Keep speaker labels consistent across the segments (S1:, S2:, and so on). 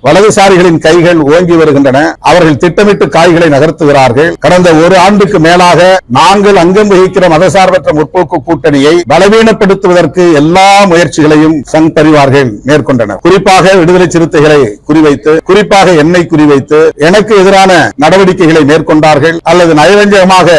S1: வலதுசாரிகளின் கைகள் ஓங்கி வருகின்றன. அவர்கள் திட்டமிட்டு காய்களை நகர்த்துகிறார்கள். கடந்த ஒரு ஆண்டுக்கு மேலாக நாங்கள் அங்கம் வகிக்கிற மதசார்பற்ற முற்போக்கு கூட்டணியை பலவீனப்படுத்துவதற்கு எல்லா முயற்சிகளையும் சங் பரிவார்கள் மேற்கொண்டனர். குறிப்பாக விடுதலை சிறுத்தைகளை குறிவைத்து, குறிப்பாக என்னை குறிவைத்து எனக்கு எதிரான நடவடிக்கைகளை மேற்கொண்டார்கள் அல்லது நயவஞ்சகமாக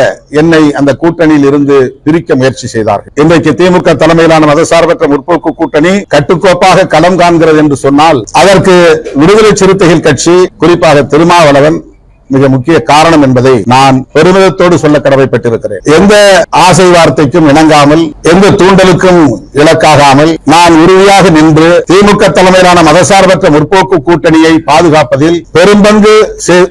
S1: என்னை அந்த கூட்டணியில் இருந்து பிரிக்க முயற்சி செய்தார்கள். இன்றைக்கு திமுக தலைமையிலான மதசார்பற்ற முற்போக்கு கூட்டணி கட்டுக்கோப்பாக களம் காண்கிறது என்று சொன்னால் அதற்கு விடுதலை சிறுத்தைகள் கட்சி, குறிப்பாக திருமாவளவன் மிக முக்கிய காரணம் என்பதை நான் பெருமிதத்தோடு சொல்ல கடமைப்பட்டிருக்கிறேன். எந்த ஆசை வார்த்தைக்கும் இணங்காமல், எந்த தூண்டலுக்கும் இலக்காகாமல் நான் உறுதியாக நின்று திமுக தலைமையிலான மதசார்பற்ற முற்போக்கு கூட்டணியை பாதுகாப்பதில்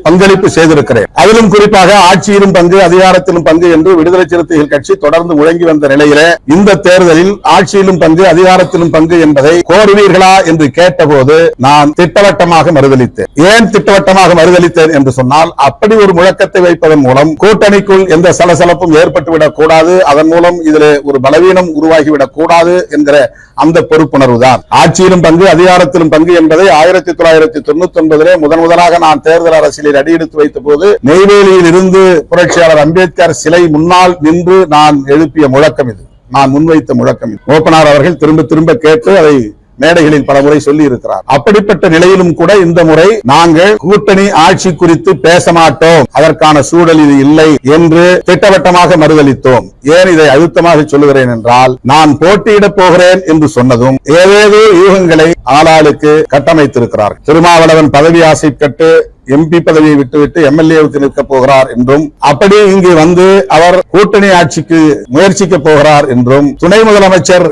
S1: பங்களிப்பு செய்திருக்கிறேன். அதிலும் குறிப்பாக ஆட்சியிலும் பங்கு, அதிகாரத்திலும் பங்கு என்று விடுதலை சிறுத்தைகள் கட்சி தொடர்ந்து முழங்கி வந்த நிலையிலே இந்த தேர்தலில் ஆட்சியிலும் பங்கு, அதிகாரத்திலும் பங்கு என்பதை கோருவீர்களா என்று கேட்டபோது நான் திட்டவட்டமாக மறுதளித்தேன். ஏன் திட்டவட்டமாக மறுதளித்தேன் என்று சொன்னால், அப்படி ஒரு முழக்கத்தை வைப்பதன் மூலம் கூட்டணிக்குள் எந்த சலசலப்பும் ஏற்பட்டுவிடக் கூடாது, அதன் மூலம் இதில் ஒரு பலவீனம் உருவாகிவிடக் கூடாது என்கிற அந்த பொறுப்புணர்வு தான். ஆட்சியிலும் பங்கு, அதிகாரத்திலும் பங்கு என்பதை 1999 முதலாக நான் தேர்தல் அரசியலில் அடியெடுத்து வைத்த போது நெய்வேலியில் இருந்து புரட்சியாளர் அம்பேத்கர் சிலை முன்னால் நின்று நான் எழுப்பிய முழக்கம் இது, நான் முன்வைத்த முழக்கம் இது. ஓப்பனார் அவர்கள் திரும்ப திரும்ப கேட்டு அதை மேடைகளில் பல முறை சொல்லி இருக்கிறார். அப்படிப்பட்ட நிலையிலும் கூட இந்த முறை நாங்கள் கூட்டணி ஆட்சி குறித்து பேச மாட்டோம், அதற்கான சூழல் இது இல்லை என்று திட்டவட்டமாக மறுதளித்தோம். ஏன் இதை அழுத்தமாக சொல்லுகிறேன் என்றால், நான் போட்டியிடப் போகிறேன் என்று சொன்னதும் ஏதேதோ யூகங்களை ஆளாளுக்கு கட்டமைத்திருக்கிறார். திருமாவளவன் பதவி ஆசை கட்டு எம்பி பதவியை விட்டுவிட்டு எம்எல்ஏவுக்கு நிற்க போகிறார் என்றும், அப்படி இங்கு வந்து அவர் கூட்டணி ஆட்சிக்கு முயற்சிக்க போகிறார் என்றும், துணை முதலமைச்சர்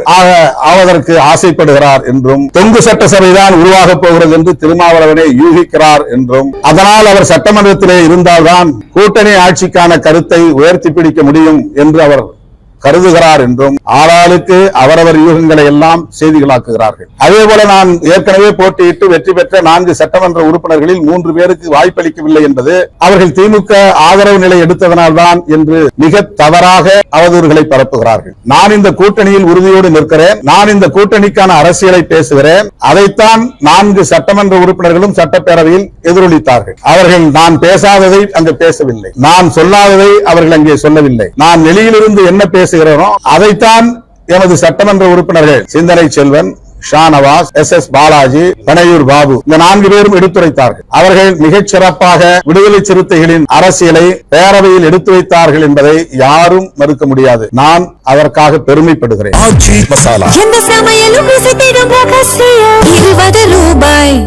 S1: ஆவதற்கு ஆசைப்படுகிறார் என்றும், தொங்கு சட்டசபைதான் உருவாக போகிறது என்று திருமாவளவனை யூகிக்கிறார் என்றும், அதனால் அவர் சட்டமன்றத்திலே இருந்தால்தான் கூட்டணி ஆட்சிக்கான கருத்தை உயர்த்தி பிடிக்க முடியும் என்று அவர் கருதுகிறார் என்றும் ஆளாளுக்கு அவரவர் யூகங்களை எல்லாம் செய்திகளாக்குகிறார்கள். அதே போல நான் ஏற்கனவே போட்டியிட்டு வெற்றி பெற்ற 4 சட்டமன்ற உறுப்பினர்களில் 3 பேருக்கு வாய்ப்பளிக்கவில்லை என்பது அவர்கள் திமுக ஆதரவு நிலை எடுத்ததனால்தான் என்று மிக தவறாக அவதூறுகளை பரப்புகிறார்கள். நான் இந்த கூட்டணியில் உறுதியோடு நிற்கிறேன். நான் இந்த கூட்டணிக்கான அரசியலை பேசுகிறேன். அதைத்தான் 4 சட்டமன்ற உறுப்பினர்களும் சட்டப்பேரவையில் எதிரொலித்தார்கள். அவர்கள் நான் பேசாததை அங்கு பேசவில்லை, நான் சொல்லாததை அவர்கள் அங்கே சொல்லவில்லை. நான் வெளியிலிருந்து என்ன பேசுகிறேனோ அதைத்தான் எமது சட்டமன்ற உறுப்பினர்கள் சிந்தனை செல்வன், ஷானவாஸ், எஸ் பாலாஜி, பனையூர் பாபு இந்த 4 பேரும் எடுத்துரைத்தார்கள். அவர்கள் மிகச் சிறப்பாக விடுதலை சிறுத்தைகளின் அரசியலை பேரவையில் எடுத்து வைத்தார்கள் என்பதை யாரும் மறுக்க முடியாது. நான் அதற்காக பெருமைப்படுகிறேன்.